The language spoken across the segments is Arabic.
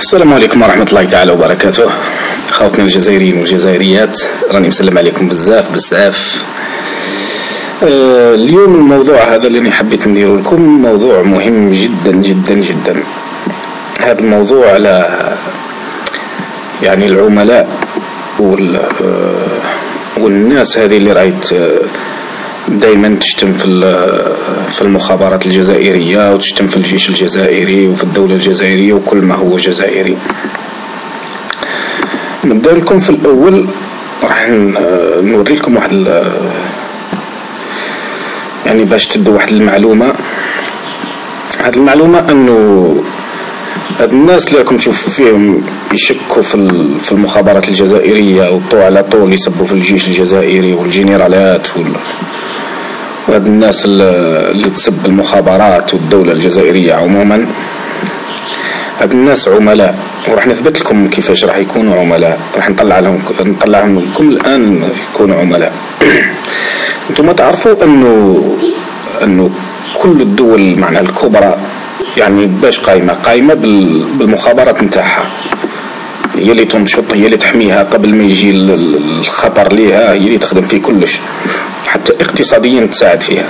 السلام عليكم ورحمة الله تعالى وبركاته. خوتنا الجزائريين والجزائريات، راني مسلم عليكم بزاف بزاف. اليوم الموضوع هذا اللي حبيت نديره لكم موضوع مهم جدا جدا جدا. هذا الموضوع على يعني العملاء والناس هذه اللي رايت دائما تشتم في المخابرات الجزائرية وتشتم في الجيش الجزائري وفي الدولة الجزائرية وكل ما هو جزائري. نبدأ لكم في الأول، راح نوري لكم واحد يعني باش تدوا واحد المعلومة. هذه المعلومة أنه هاد الناس اللي راكم تشوفوا فيهم يشكوا في المخابرات الجزائرية وطول على طول يسبوا في الجيش الجزائري والجنرالات وهاد الناس اللي تسب المخابرات والدولة الجزائرية عموما، هاد الناس عملاء، وراح نثبت لكم كيفاش راح يكونوا عملاء. راح نطلعهم لكم الآن يكونوا عملاء. انتم تعرفوا انه كل الدول معناها الكبرى يعني باش قايمة بالمخابرات نتاعها، هي اللي تنشط، هي اللي تحميها قبل ما يجي الخطر ليها، هي اللي تخدم في كلش، حتى اقتصاديا تساعد فيها.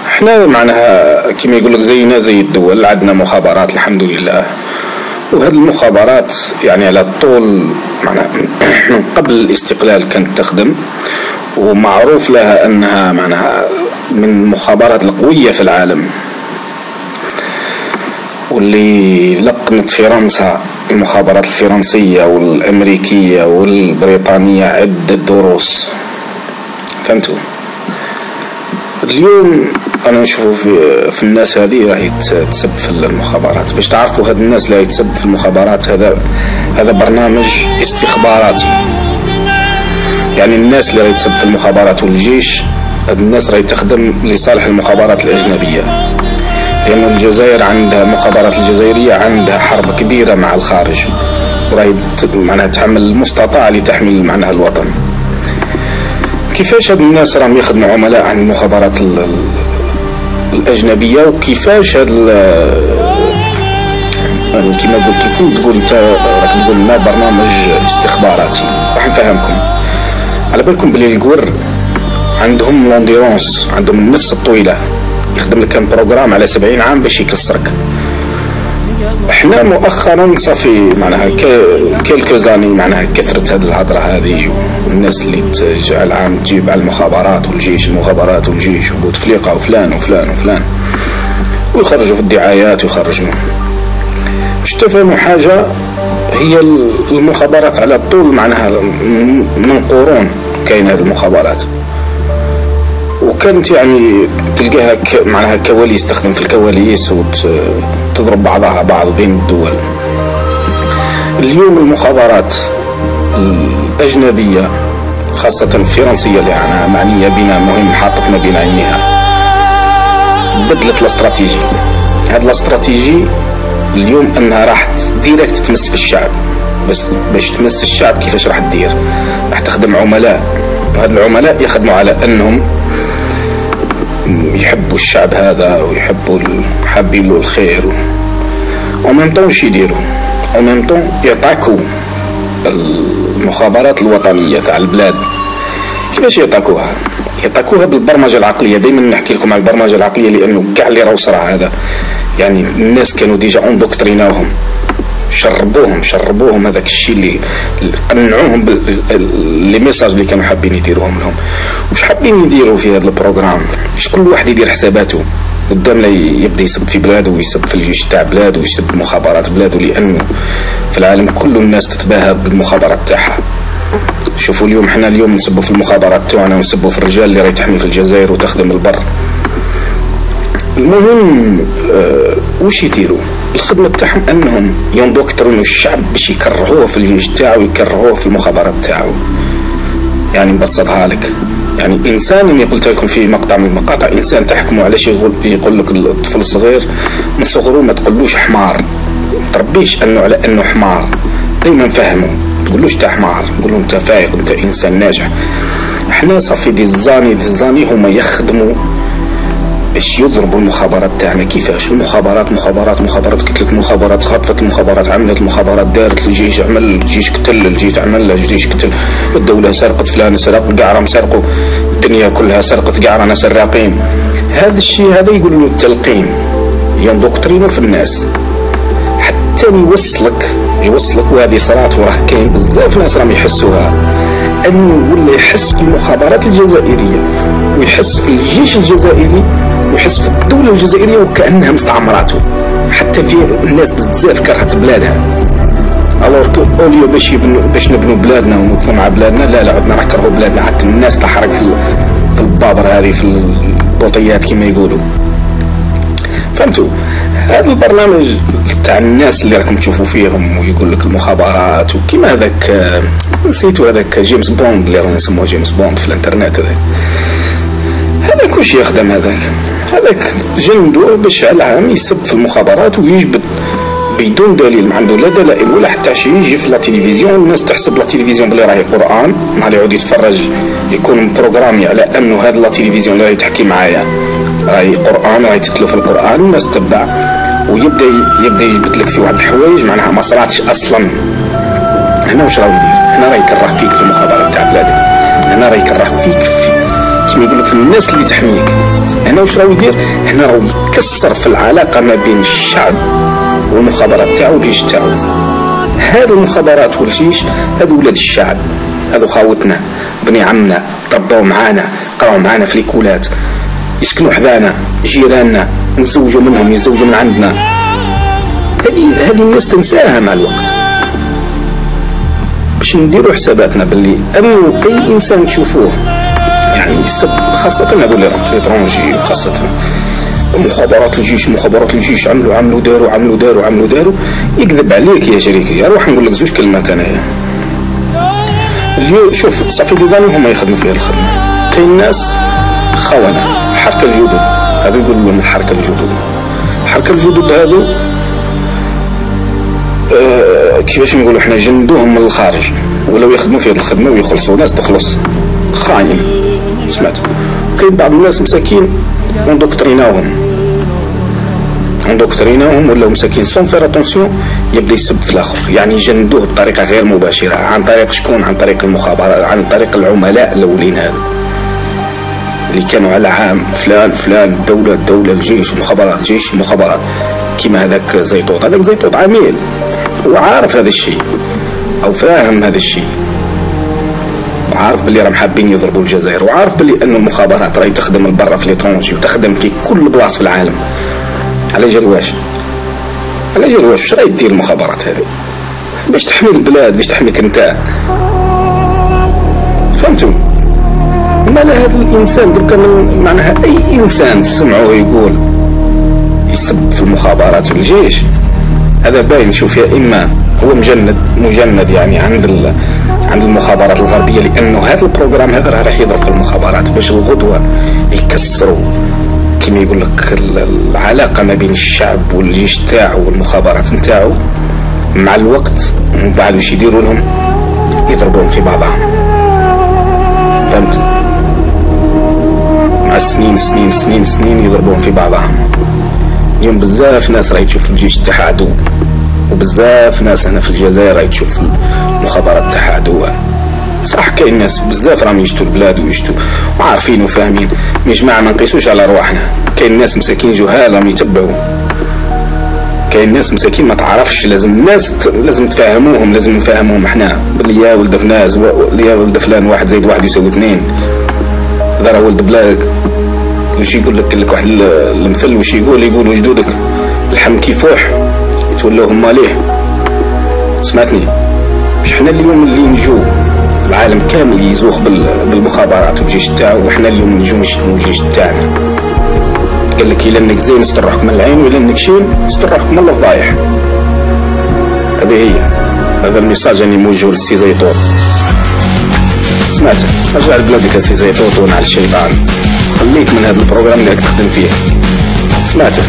احنا معناها كما يقول لك زينا زي الدول، عندنا مخابرات الحمد لله، وهذه المخابرات يعني على طول معناها من قبل الاستقلال كانت تخدم، ومعروف لها انها معناها من المخابرات القوية في العالم، واللي لقنت فرنسا المخابرات الفرنسية والأمريكية والبريطانية عدة دروس. فهمتوا؟ اليوم أنا نشوف في الناس هذه راهي تسب في المخابرات. باش تعرفوا هاد الناس اللي تسب في المخابرات، هذا برنامج استخباراتي. يعني الناس اللي راهي تسب في المخابرات والجيش، هاد الناس راهي تخدم لصالح المخابرات الأجنبية، لأن الجزائر عندها المخابرات الجزائرية عندها حرب كبيرة مع الخارج، وراهي معناها تعمل المستطاع لتحمي معناها الوطن. كيفاش هاد الناس راهم يخدموا عملاء عن المخابرات الأجنبية، وكيفاش هاد يعني كما قلت لكم تقول انت راك تقول لنا برنامج استخباراتي. راح نفهمكم. على بالكم بلي القور عندهم لونديرونس، عندهم النفس الطويلة، يخدم لك كان بروغرام على 70 عام باش يكسرك. احنا مؤخرا صافي معناها كيلكو زاني معناها كثرت هذه الهضره هذه، والناس اللي تجعل عام تجيب على المخابرات والجيش، المخابرات والجيش وبوتفليقه وفلان وفلان وفلان، ويخرجوا في الدعايات ويخرجوا. باش تفهموا حاجه، هي المخابرات على طول معناها من قرون كاين هذه المخابرات، وكانت يعني تلقاها معناها كواليس، تخدم في الكواليس وتضرب بعضها بعض بين الدول. اليوم المخابرات الأجنبية خاصة الفرنسية اللي معنية بنا، مهم حاطتنا بين عينيها، بدلت الاستراتيجي. هذا الاستراتيجي اليوم انها راح ديريكت تمس في الشعب. بس باش تمس الشعب كيفاش راح تدير؟ راح تخدم عملاء، وهذا العملاء يخدموا على انهم يحبوا الشعب هذا ويحبوا حابين له الخير، وميمطون وش يديروا؟ وميمطون يطاكوا المخابرات الوطنية تاع البلاد. كيفاش يطاكوها؟ يطاكوها بالبرمجة العقلية. دائما نحكي لكم على البرمجة العقلية، لأنه كاع اللي راهو صرا هذا يعني الناس كانوا ديجا اندوكتريناوهم، شربوهم هذاك الشيء اللي قنعوهم لي ميساج اللي كانوا حابين يديروهم لهم. واش حابين يديروا في هذا البروغرام؟ اش كل واحد يدير حساباته قدام لا يبدا يسب في بلاده ويسب في الجيش تاع بلاده ويسب مخابرات بلاده، لانه في العالم كل الناس تتباهى بالمخابرات تاعها. شوفوا اليوم حنا اليوم نسبوا في المخابرات تاعنا ونسبوا في الرجال اللي راهي تحمي في الجزائر وتخدم البر. المهم وش يديروا؟ الخدمة تاعهم انهم يندوكترونوا الشعب باش يكرهوه في الجيش تاعو ويكرهوه في المخابرات تاعو. يعني نبسطها لك، يعني انسان اللي قلت لكم في مقطع من المقاطع، انسان تحكموا على شيء يقول لك الطفل الصغير من صغره ما تقولوش حمار، تربيش انه على انه حمار، دائما فهموا، تقولوش انت حمار، قولوا انت فايق، انت انسان ناجح. احنا صافي دي الزاني هما يخدموا باش يضربوا المخابرات تاعنا. كيفاش؟ المخابرات مخابرات كتلت مخابرات خطفت المخابرات عملت المخابرات دارت الجيش عمل الجيش قتل الجيش عمل الجيش قتل الدولة سرقت فلان سرق كاع راهم سرقوا الدنيا كلها سرقت كاع رانا سراقين. هذا الشيء هذا يقول له التلقين يندوكترينو في الناس حتى يوصلك وهذه صارت وراه كاين بزاف ناس راهم يحسوها انه ولا يحس في المخابرات الجزائريه ويحس في الجيش الجزائري ويحس في الدوله الجزائريه وكانها مستعمراته. حتى في الناس بزاف كرهت بلادها الوغ اوليو باش نبنوا بلادنا ونوقفوا مع بلادنا لا عدنا نكرهوا بلادنا. حتى الناس تحرك في البابر هذه في البوطيات كما يقولوا. فهمتوا؟ هذا البرنامج تاع الناس اللي راكم تشوفوا فيهم ويقول لك المخابرات وكيما هذاك نسيتو هذاك جيمس بوند اللي رانا نسموه جيمس بوند في الانترنت هذا كلشي يخدم هذاك جندوه باش على عام يسب في المخابرات ويجبد بدون دليل ما عنده لا دلائل ولا حتى شيء. يجي في لا تلفزيون الناس تحسب لا تلفزيون بلي راهي قران نهار يعود يتفرج يكون بروغرامي على انه هذا لا تلفزيون اللي راهي تحكي معايا راهي قران راهي تتلو في القران. الناس تتبع ويبدا يجبد لك في واحد الحوايج معناها ما صراتش اصلا. هنا واش راه يدير؟ هنا راه يكره فيك في المخابرات تاع بلادك. هنا راه يكره فيك كيما يقول لك في الناس اللي تحميك. هنا واش راه يدير؟ هنا راه يكسر في العلاقه ما بين الشعب والمخابرات تاعو والجيش تاعو. هذو المخابرات والجيش هذو ولاد الشعب، هذو خاوتنا بني عمنا ترباو معانا قراو معانا في ليكولات يسكنوا حدانا جيراننا نتزوجوا منهم يتزوجوا من عندنا. هذه الناس تنساها مع الوقت. باش نديروا حساباتنا باللي انه اي انسان تشوفوه يعني خاصة هذو اللي راهم في ليترونجي خاصة مخابرات الجيش عملوا داروا يكذب عليك يا شريكي. روح نقول لك زوج كلمات انايا اليوم. شوف صافي دي زاني هما يخدموا فيها الخدمه. كاين ناس خونه الحركه الجدد هذو يقولوا لهم الحركه الجدد هذو كيفاش نقولوا احنا جندوهم من الخارج ولو يخدموا في هذه الخدمه ويخلصوا ناس تخلص خاين. سمعت كاين بعض الناس مساكين اندوكتريناهم ولا مساكين سون فير اتونسيون يبدا يسب في الاخر. يعني جندوه بطريقه غير مباشره عن طريق شكون؟ عن طريق المخابرات، عن طريق العملاء الاولين هذو اللي كانوا على عام فلان الدوله الجيش المخابرات كيما هذاك زيطوط عميل هو عارف هذا الشيء او فاهم هذا الشيء وعارف باللي راهم حابين يضربوا الجزائر وعارف باللي ان المخابرات راهي تخدم لبرا في ليترونجي وتخدم في كل بلاصه في العالم. على جال واش واش راهي دير المخابرات هذه؟ باش تحمي البلاد، باش تحميك انت. فهمتوا؟ مالا هذا الانسان دركا معناها اي انسان تسمعوه يقول يسب في المخابرات والجيش هذا باين. شوف يا اما هو مجند يعني عند المخابرات الغربيه لانه هذا البروغرام هذا راح يضرب في المخابرات باش الغدوه يكسروا كما يقول لك العلاقه ما بين الشعب والجيش تاعو والمخابرات نتاعو. مع الوقت من بعد واش يديروا لهم؟ يضربون في بعضهم. فهمت؟ مع السنين يضربون في بعضهم. اليوم بزاف ناس راهي تشوف الجيش تاعها عدو وبزاف ناس هنا في الجزائر راهي تشوف المخابرات تاعها عدو. صح كاين ناس بزاف راهم يشتوا البلاد ويشتوا وعارفين وفاهمين. يا جماعه ما نقيسوش على رواحنا. كاين ناس مساكين جهال راهم يتبعوا. كاين ناس مساكين ما تعرفش. لازم تفهموهم. لازم نفهموهم احنا باللي يا ولد فناس يا ولد فلان 1 زائد 1 يساوي 2. هذا راه ولد بلاك. واش يقول لك واحد المثل واش يقولوا جدودك الحم كيفوح يتولوهم ماليه. سمعتني؟ مش احنا اليوم اللي نجو العالم كامل يزوخ بالمخابرات والجيش تاعو وحنا اليوم نجو نشتموا الجيش تاعنا. قال لك الا انك زين استر روحك من العين والا انك شين استر روحك من الفضايح. هذه هي. هذا الميساج اني موجه للسي زيطوط. سمعت؟ رجع لبلادك السي زيطوط ونعل الشيطان. خليك من هذا البروغرام اللي راك تخدم فيه. سمعته؟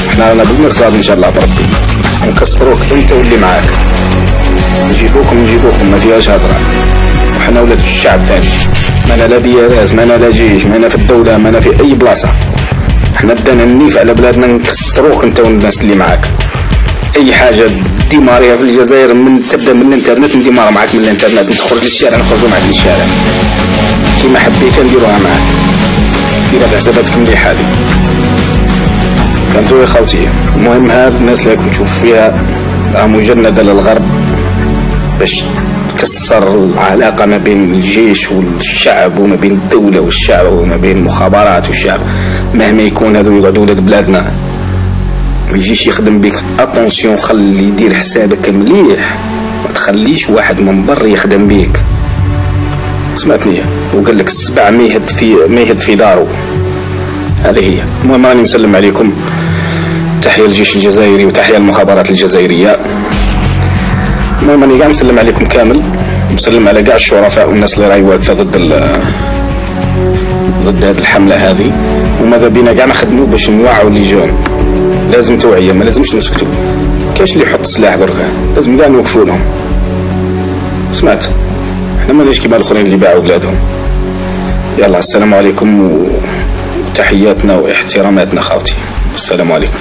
احنا رانا بالمرصاد ان شاء الله بربي نكسروك انت واللي معاك. نجيبوكم ما فيهاش هضره. وحنا ولاد الشعب ثاني مانا لا ديارات، مانا لا جيش، مانا في الدولة، مانا في أي بلاصة. حنا بدانا نيف على بلادنا نكسروك انت والناس اللي معاك. أي حاجة ديماريها في الجزائر تبدا من الانترنت، نديمارها معاك من الانترنت، نخرج للشارع نخرجوا معاك للشارع. كيما حبيت نديروها معاك. ديرها في حساباتك مليحة هذه. فهمتوا يا خوتي؟ المهم هاد الناس اللي راكم تشوفوا فيها مجندة للغرب باش تكسر العلاقة ما بين الجيش والشعب، وما بين الدولة والشعب، وما بين المخابرات والشعب. مهما يكون هذو يقعدوا ولاد بلادنا، ما يجيش يخدم بك. اتونسيون، خلي يدير حسابك مليح، ما تخليش واحد من بر يخدم بيك. سمعتني؟ وقال لك السبع ما يهد في دارو. هذه هي. المهم راني مسلم عليكم، تحية للجيش الجزائري وتحية للمخابرات الجزائرية. المهم راني قاعد مسلم عليكم كامل، مسلم على كاع الشرفاء والناس اللي راهي واقفة ضد هذه الحملة هذه. وماذا بينا كاع نخدموا باش نوعوا لي جون. لازم توعية، ما لازمش نسكتوا. كاش اللي يحط سلاح دركا، لازم كاع نوقفوا لهم. سمعت؟ احنا ماناش كيما الاخرين اللي باعوا بلادهم. يلا السلام عليكم وتحياتنا واحتراماتنا خاوتي. السلام عليكم.